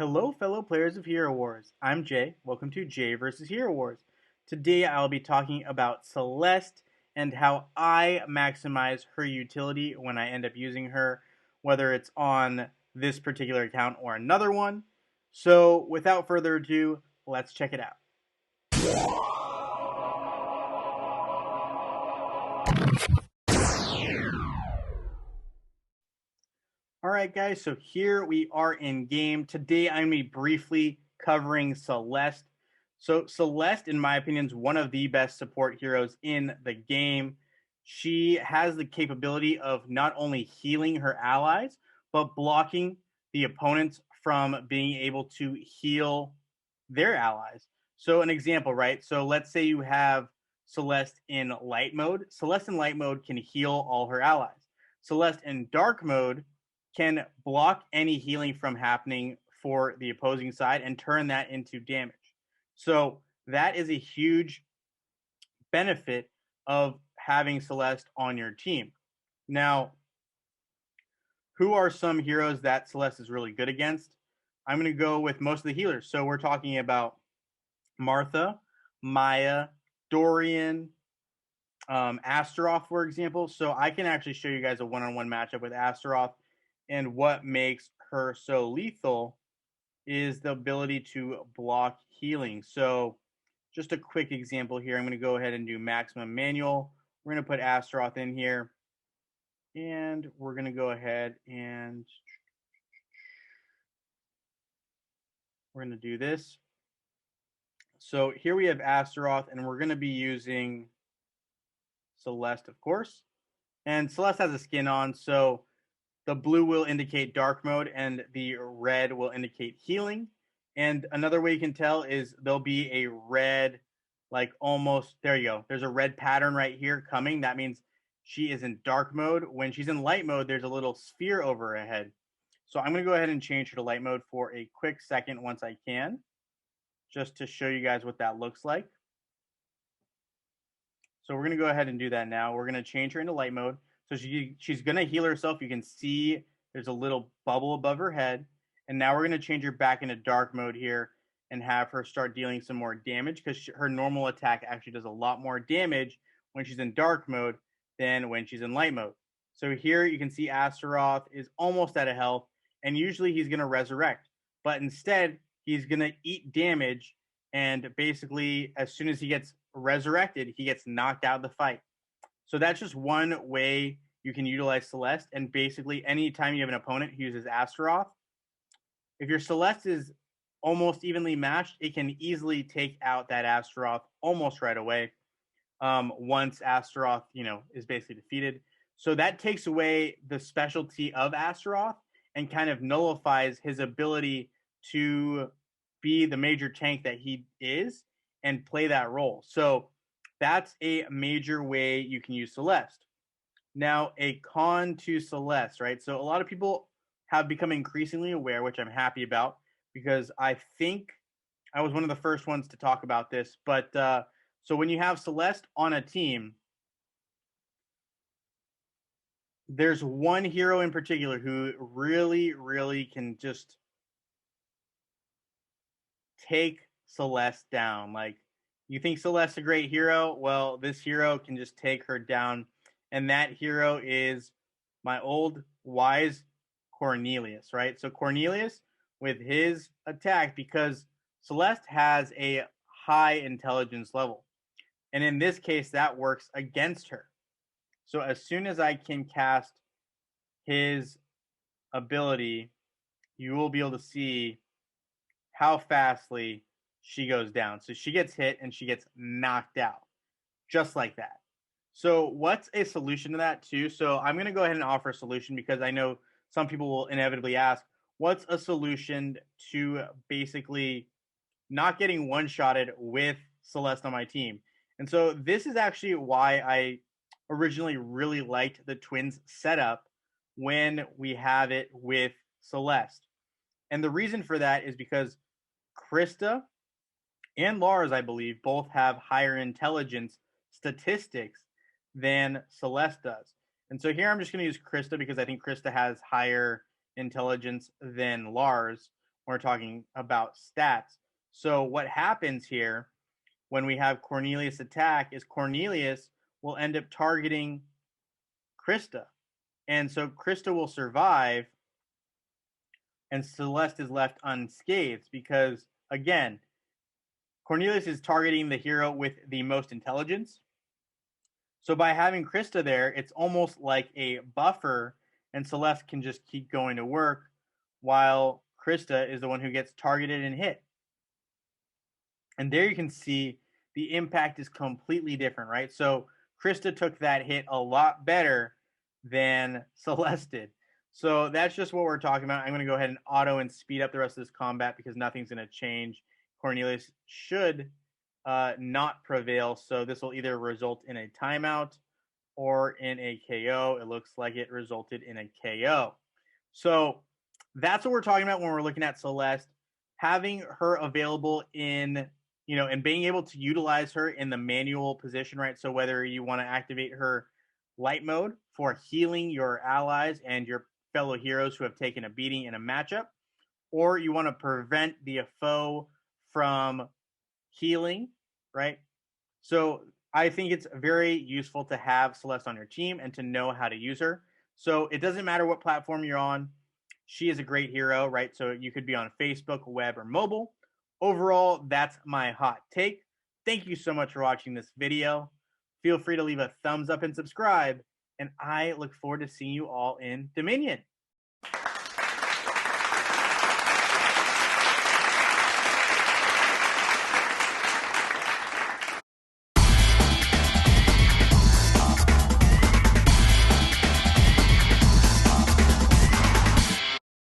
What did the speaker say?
Hello, fellow players of Hero Wars. I'm Jay. Welcome to Jay vs. Hero Wars. Today I'll be talking about Celeste and how I maximize her utility when I end up using her, whether it's on this particular account or another one. So, without further ado, let's check it out. Alright guys, so here we are in game. Today I'm going to be briefly covering Celeste. So Celeste, in my opinion, is one of the best support heroes in the game. She has the capability of not only healing her allies, but blocking the opponents from being able to heal their allies. So an example, right? So let's say you have Celeste in light mode. Celeste in light mode can heal all her allies. Celeste in dark mode can block any healing from happening for the opposing side and turn that into damage. So that is a huge benefit of having Celeste on your team. Now, who are some heroes that Celeste is really good against? I'm going to go with most of the healers. So we're talking about Martha, Maya, Dorian, Astaroth, for example. So I can actually show you guys a one-on-one matchup with Astaroth, and what makes her so lethal is the ability to block healing. So just a quick example here. I'm going to go ahead and do maximum manual. We're going to put Astaroth in here, and we're going to go ahead and we're going to do this. So here we have Astaroth, and we're going to be using Celeste, of course. And Celeste has a skin on, so the blue will indicate dark mode and the red will indicate healing. And another way you can tell is there'll be a red, like almost, there you go. There's a red pattern right here coming. That means she is in dark mode. When she's in light mode, there's a little sphere over her head. So I'm going to go ahead and change her to light mode for a quick second once I can, just to show you guys what that looks like. So we're going to go ahead and do that now. We're going to change her into light mode. So she's going to heal herself. You can see there's a little bubble above her head. And now we're going to change her back into dark mode here and have her start dealing some more damage, because her normal attack actually does a lot more damage when she's in dark mode than when she's in light mode. So here you can see Astaroth is almost out of health, and usually he's going to resurrect. But instead, he's going to eat damage, and basically as soon as he gets resurrected, he gets knocked out of the fight. So that's just one way you can utilize Celeste. And basically, anytime you have an opponent who uses Astaroth, if your Celeste is almost evenly matched, it can easily take out that Astaroth almost right away. Once Astaroth, is basically defeated. So that takes away the specialty of Astaroth and kind of nullifies his ability to be the major tank that he is and play that role. So that's a major way you can use Celeste. Now, a con to Celeste, right? So a lot of people have become increasingly aware, which I'm happy about, because I think I was one of the first ones to talk about this. But so when you have Celeste on a team, there's one hero in particular who really, really can just take Celeste down. Like, you think Celeste's a great hero? Well, this hero can just take her down. And that hero is my old wise Cornelius, right? So Cornelius, with his attack, because Celeste has a high intelligence level. And in this case, that works against her. So as soon as I can cast his ability, you will be able to see how fastly she goes down. So she gets hit and she gets knocked out, just like that. So what's a solution to that too? So I'm going to go ahead and offer a solution, because I know some people will inevitably ask, what's a solution to basically not getting one-shotted with Celeste on my team? And so this is actually why I originally really liked the Twins setup when we have it with Celeste. And the reason for that is because Krista and Lars, I believe, both have higher intelligence statistics than Celeste does. And so here I'm just going to use Krista, because I think Krista has higher intelligence than Lars, when we're talking about stats. So what happens here when we have Cornelius attack is Cornelius will end up targeting Krista. And so Krista will survive and Celeste is left unscathed because, again, Cornelius is targeting the hero with the most intelligence. So by having Krista there, it's almost like a buffer, and Celeste can just keep going to work while Krista is the one who gets targeted and hit. And there you can see the impact is completely different, right? So Krista took that hit a lot better than Celeste did. So that's just what we're talking about. I'm going to go ahead and auto and speed up the rest of this combat because nothing's going to change. Cornelius should not prevail. So this will either result in a timeout or in a KO. It looks like it resulted in a KO. So that's what we're talking about when we're looking at Celeste. Having her available in, and being able to utilize her in the manual position, right? So whether you want to activate her light mode for healing your allies and your fellow heroes who have taken a beating in a matchup, or you want to prevent the foe from healing, right? So I think it's very useful to have Celeste on your team and to know how to use her. So it doesn't matter what platform you're on. She is a great hero, right? So you could be on Facebook, web, or mobile. Overall, that's my hot take. Thank you so much for watching this video. Feel free to leave a thumbs up and subscribe. And I look forward to seeing you all in Dominion.